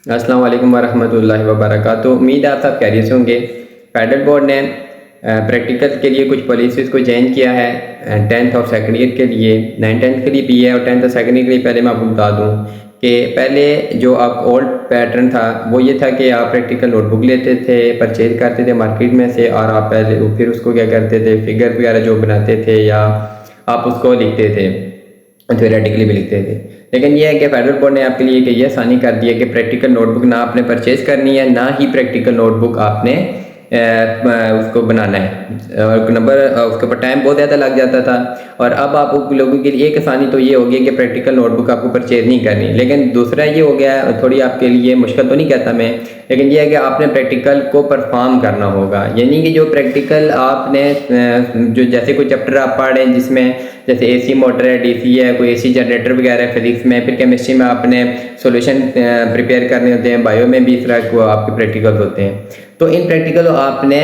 अस्सलाम वालेकुम वरहमतुल्लाहि वबरकातुहू। उम्मीद है आप सब खैरियत से होंगे। फेडरल बोर्ड ने प्रैक्टिकल के लिए कुछ पॉलिसीज़ को चेंज किया है। 10th और सेकंड ईयर के लिए, 9th के लिए भी है और 10th और सेकंड ईयर के लिए। पहले मैं आपको बता दूं कि पहले जो आप ओल्ड पैटर्न था वो ये था कि आप प्रैक्टिकल नोटबुक लेते थे, परचेज करते थे मार्केट में से, और आप पहले फिर उसको क्या करते थे, फिगर वगैरह जो बनाते थे या आप उसको लिखते थे, थ्योरेटिकली भी लिखते थे। लेकिन यह है कि फेडरल बोर्ड ने आपके लिए कि ये आसानी कर दी है कि प्रैक्टिकल नोटबुक ना आपने परचेज करनी है, ना ही प्रैक्टिकल नोटबुक आपने उसको बनाना है। और नंबर उसके ऊपर टाइम बहुत ज़्यादा लग जाता था। और अब आप लोगों के लिए एक आसानी तो ये हो गई कि प्रैक्टिकल नोटबुक आपको परचेज नहीं करनी। लेकिन दूसरा ये हो गया, थोड़ी आपके लिए मुश्किल तो नहीं कहता मैं, लेकिन ये है कि आपने प्रैक्टिकल को परफॉर्म करना होगा। यानी कि जो प्रैक्टिकल आपने जो जैसे कोई चैप्टर आप पढ़ रहे हैं जिसमें जैसे एसी मोटर है, डीसी है, कोई एसी जनरेटर वगैरह है फिजिक्स में, फिर केमिस्ट्री में आपने सॉल्यूशन प्रिपेयर करने होते हैं, बायो में भी इस तरह को आपके प्रैक्टिकल होते हैं। तो इन प्रैक्टिकल आपने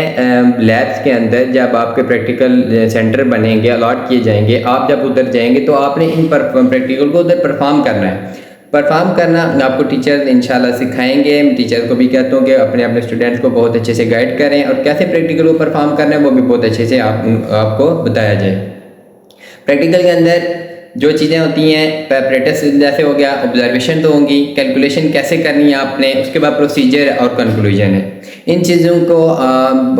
लैब्स के अंदर जब आपके प्रैक्टिकल सेंटर बनेंगे, अलॉट किए जाएंगे, आप जब उधर जाएंगे तो आपने इन प्रैक्टिकल को उधर परफॉर्म करना है। परफॉर्म करना आपको टीचर इंशाल्लाह सिखाएंगे। टीचर को भी कहता हूँ कि अपने अपने स्टूडेंट्स को बहुत अच्छे से गाइड करें और कैसे प्रैक्टिकल को परफॉर्म करना है वो भी बहुत अच्छे से आपको बताया जाए। प्रैक्टिकल के अंदर जो चीज़ें होती हैं, पैपरेटस जैसे हो गया, ऑब्जर्वेशन तो होंगी, कैलकुलेशन कैसे करनी है आपने, उसके बाद प्रोसीजर और कंक्लूजन है। इन चीज़ों को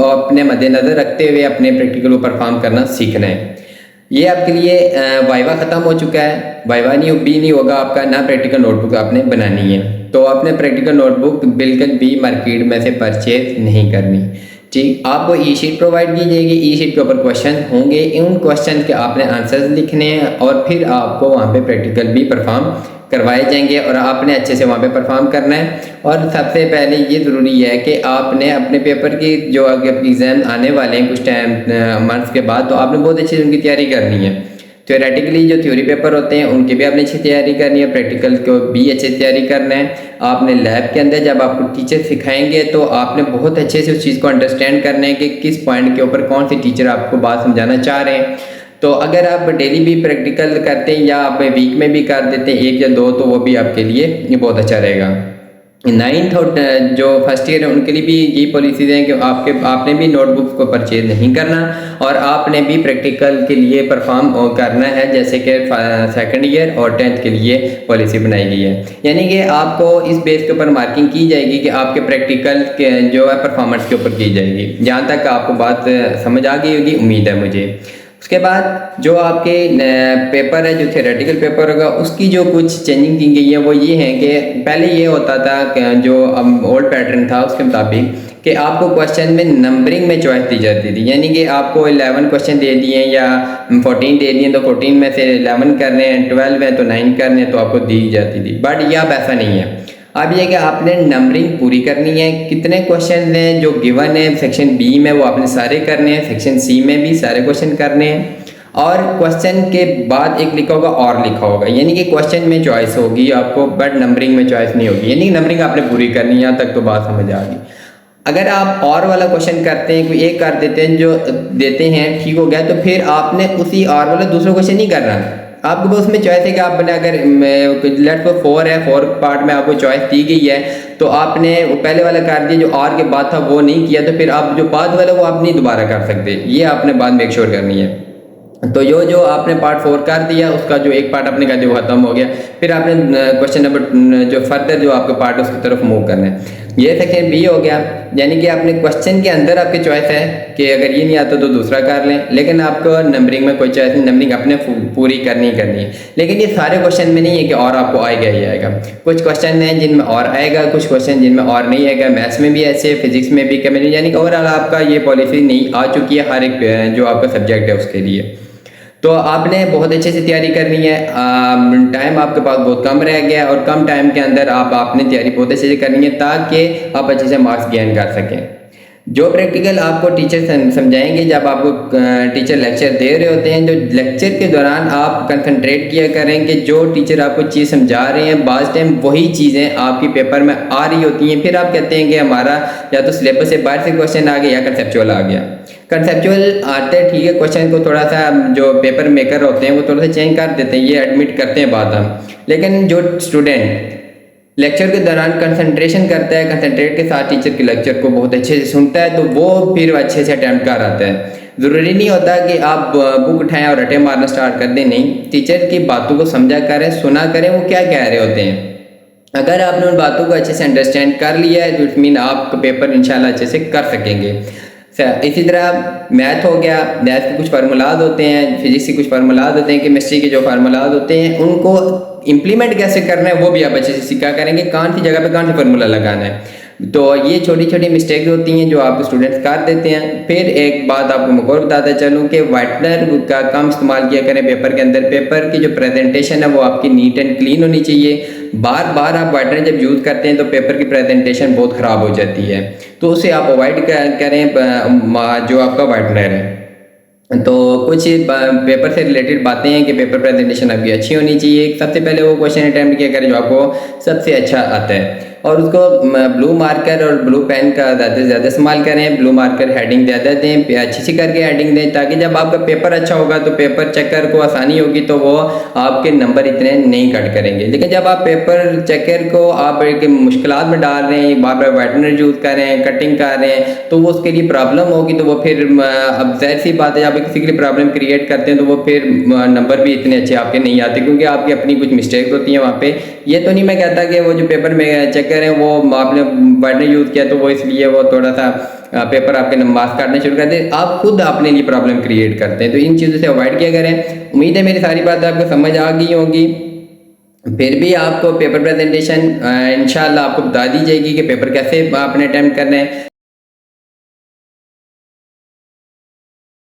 अपने मद्देनज़र रखते हुए अपने प्रैक्टिकल को परफॉर्म करना सीखना है। ये आपके लिए वाइवा ख़त्म हो चुका है, वाइवा नहीं होगा आपका, ना प्रैक्टिकल नोटबुक आपने बनानी है। तो आपने प्रैक्टिकल नोटबुक बिल्कुल भी मार्केट में से परचेज नहीं करनी। ठीक, आपको ई शीट प्रोवाइड की जाएगी। ई शीट के ऊपर क्वेश्चन होंगे, उन क्वेश्चन के आपने आंसर्स लिखने हैं और फिर आपको वहाँ पे प्रैक्टिकल भी परफॉर्म करवाए जाएंगे और आपने अच्छे से वहाँ पे परफॉर्म करना है। और सबसे पहले ये ज़रूरी है कि आपने अपने पेपर की जो आगे एग्ज़ाम आने वाले हैं कुछ टाइम मंथ्स के बाद, तो आपने बहुत अच्छे से उनकी तैयारी करनी है। थ्योरेटिकली जो थ्योरी पेपर होते हैं उनकी भी आपने अच्छी तैयारी करनी है, प्रैक्टिकल को भी अच्छी तैयारी करना है। आपने लैब के अंदर जब आपको टीचर सिखाएंगे तो आपने बहुत अच्छे से उस चीज़ को अंडरस्टैंड करना है कि किस पॉइंट के ऊपर कौन सी टीचर आपको बात समझाना चाह रहे हैं। तो अगर आप डेली भी प्रैक्टिकल करते हैं या आप वीक में भी कर देते हैं 1 या 2, तो वो भी आपके लिए बहुत अच्छा रहेगा। 9th और जो फर्स्ट ईयर है उनके लिए भी यही पॉलिसीज़ हैं कि आपने भी नोटबुक्स को परचेज नहीं करना और आपने भी प्रैक्टिकल के लिए परफॉर्म करना है, जैसे कि सेकंड ईयर और 10th के लिए पॉलिसी बनाई गई है। यानी कि आपको इस बेस के ऊपर मार्किंग की जाएगी कि आपके प्रैक्टिकल के जो है परफॉर्मेंस के ऊपर की जाएगी। जहाँ तक आपको बात समझ आ गई होगी, उम्मीद है मुझे। उसके बाद जो आपके पेपर है, जो थ्योरेटिकल पेपर होगा, उसकी जो कुछ चेंजिंग की गई है वो ये है कि पहले ये होता था कि जो ओल्ड पैटर्न था उसके मुताबिक कि आपको क्वेश्चन में नंबरिंग में चॉइस दी जाती थी। यानी कि आपको 11 क्वेश्चन दे दिए या 14 दे दिए, तो 14 में से 11 करने हैं, 12 है तो 9 करने हैं, तो आपको दी जाती थी। बट ये अब ऐसा नहीं है। अब ये कि आपने नंबरिंग पूरी करनी है। कितने क्वेश्चन हैं जो गिवन है सेक्शन बी में वो आपने सारे करने हैं, सेक्शन सी में भी सारे क्वेश्चन करने हैं। और क्वेश्चन के बाद एक लिखा होगा और लिखा होगा, यानी कि क्वेश्चन में चॉइस होगी आपको बट नंबरिंग में चॉइस नहीं होगी। यानी कि नंबरिंग आपने पूरी करनी है, यहाँ तक तो बात समझ आ गई। अगर आप और वाला क्वेश्चन करते हैं, कोई एक कर देते हैं जो देते हैं, ठीक हो गया, तो फिर आपने उसी और वाला दूसरा क्वेश्चन नहीं करना। आपको बस उसमें चॉइस है कि आपने अगर लेट को 4 है, 4 पार्ट में आपको चॉइस दी गई है, तो आपने वो पहले वाला कर दिया, जो और के बाद था वो नहीं किया, तो फिर आप जो बाद वाला वो आप नहीं दोबारा कर सकते। ये आपने बाद मेक श्योर करनी है। तो जो आपने पार्ट 4 कर दिया, उसका जो एक पार्ट आपने कर दिया वो खत्म हो गया। फिर आपने क्वेश्चन नंबर जो फर्दर जो आपका पार्ट है उसकी तरफ मूव करना है। ये सेक्शन बी हो गया, यानी कि आपने क्वेश्चन के अंदर आपकी चॉइस है कि अगर ये नहीं आता तो दूसरा कर लें, लेकिन आपको नंबरिंग में कोई चॉइस नहीं, नंबरिंग अपने पूरी करनी ही करनी है। लेकिन ये सारे क्वेश्चन में नहीं है कि और आपको आएगा ही आएगा। कुछ क्वेश्चन हैं जिनमें और आएगा, कुछ क्वेश्चन जिनमें और नहीं आएगा। मैथ्स में भी ऐसे, फिजिक्स में भी, केमिस्ट्री, यानी कि ओवरऑल आपका ये पॉलिसी नहीं आ चुकी है हर एक जो आपका सब्जेक्ट है उसके लिए। तो आपने बहुत अच्छे से तैयारी करनी है। टाइम आपके पास बहुत कम रह गया और कम टाइम के अंदर आपने तैयारी बहुत अच्छे से करनी है ताकि आप अच्छे से मार्क्स गेन कर सकें। जो प्रैक्टिकल आपको टीचर समझाएंगे, जब आपको टीचर लेक्चर दे रहे होते हैं, जो लेक्चर के दौरान आप कंसंट्रेट किया करें कि जो टीचर आपको चीज़ समझा रहे हैं, बाज़ टाइम वही चीज़ें आपकी पेपर में आ रही होती हैं। फिर आप कहते हैं कि हमारा या तो सिलेबस से बाहर से क्वेश्चन आ गया या कंसेप्चुअल आ गया। कंसेप्चुअल आते हैं, ठीक है, क्वेश्चन को थोड़ा सा जो पेपर मेकर होते हैं वो थोड़ा सा चेंज कर देते हैं, ये एडमिट करते हैं बात हम। लेकिन जो स्टूडेंट लेक्चर के दौरान कंसंट्रेशन करता है, कंसंट्रेट के साथ टीचर के लेक्चर को बहुत अच्छे से सुनता है, तो वो फिर अच्छे से अटैम्प्ट कर आता है। ज़रूरी नहीं होता कि आप बुक उठाएं और रटे मारना स्टार्ट कर दें, नहीं, टीचर की बातों को समझा करें, सुना करें वो क्या कह रहे होते हैं। अगर आपने उन बातों को अच्छे से अंडरस्टैंड कर लिया है तो इट मीन आप पेपर इंशाल्लाह अच्छे से कर सकेंगे। इसी तरह मैथ हो गया, मैथ के कुछ फार्मूलाज होते हैं, फिजिक्स के कुछ फार्मूलाज होते हैं, केमिस्ट्री के जो फार्मूलाज होते हैं उनको इम्प्लीमेंट कैसे करना है वो भी आप अच्छे से सीखा करेंगे, कौन सी जगह पे कौन सा फार्मूला लगाना है। तो ये छोटी छोटी मिस्टेक्स होती हैं जो आप स्टूडेंट्स कर देते हैं। फिर एक बात आपको मैं और बताता चलूँ कि व्हाइटनर का कम इस्तेमाल किया करें पेपर के अंदर। पेपर की जो प्रेजेंटेशन है वो आपकी नीट एंड क्लीन होनी चाहिए। बार बार आप व्हाइटनर जब यूज़ करते हैं तो पेपर की प्रेजेंटेशन बहुत ख़राब हो जाती है, तो उसे आप अवॉइड करें जो आपका व्हाइटनर है। तो कुछ पेपर से रिलेटेड बातें हैं कि पेपर प्रेजेंटेशन आपकी अच्छी होनी चाहिए। सबसे पहले वो क्वेश्चन अटैम्प्ट किया करें जो आपको सबसे अच्छा आता है, और उसको ब्लू मार्कर और ब्लू पेन का ज़्यादा से ज़्यादा इस्तेमाल करें। ब्लू मार्कर हेडिंग ज़्यादा दें, अच्छी सी करके हेडिंग दें, ताकि जब आपका पेपर अच्छा होगा तो पेपर चेकर को आसानी होगी, तो वो आपके नंबर इतने नहीं कट करेंगे। लेकिन जब आप पेपर चेकर को आप एक मुश्किलात में डाल रहे हैं, बार बार व्हाइटनर यूज़ कर रहे हैं, कटिंग कर रहे हैं, तो वो उसके लिए प्रॉब्लम होगी। तो वो फिर अब ज़ाहिर सी बात है, आप किसी के लिए प्रॉब्लम क्रिएट करते हैं तो वो फिर नंबर भी इतने अच्छे आपके नहीं आते, क्योंकि आपकी अपनी कुछ मिस्टेक्स होती हैं वहाँ पे। ये तो नहीं मैं कहता कि वो जो पेपर में चेक करें वो आपने व्हाइटनर यूज़ किया तो वो इसलिए वो थोड़ा सा पेपर आपके मार्क्स काटने शुरू कर दे, आप खुद अपने लिए प्रॉब्लम क्रिएट करते हैं। तो इन चीज़ों से अवॉइड किया करें। उम्मीद है मेरी सारी बातें आपको समझ आ गई होंगी। फिर भी आपको पेपर प्रेजेंटेशन इंशाल्लाह आपको बता दी जाएगी कि पेपर कैसे आपने अटैम्प्ट करना है।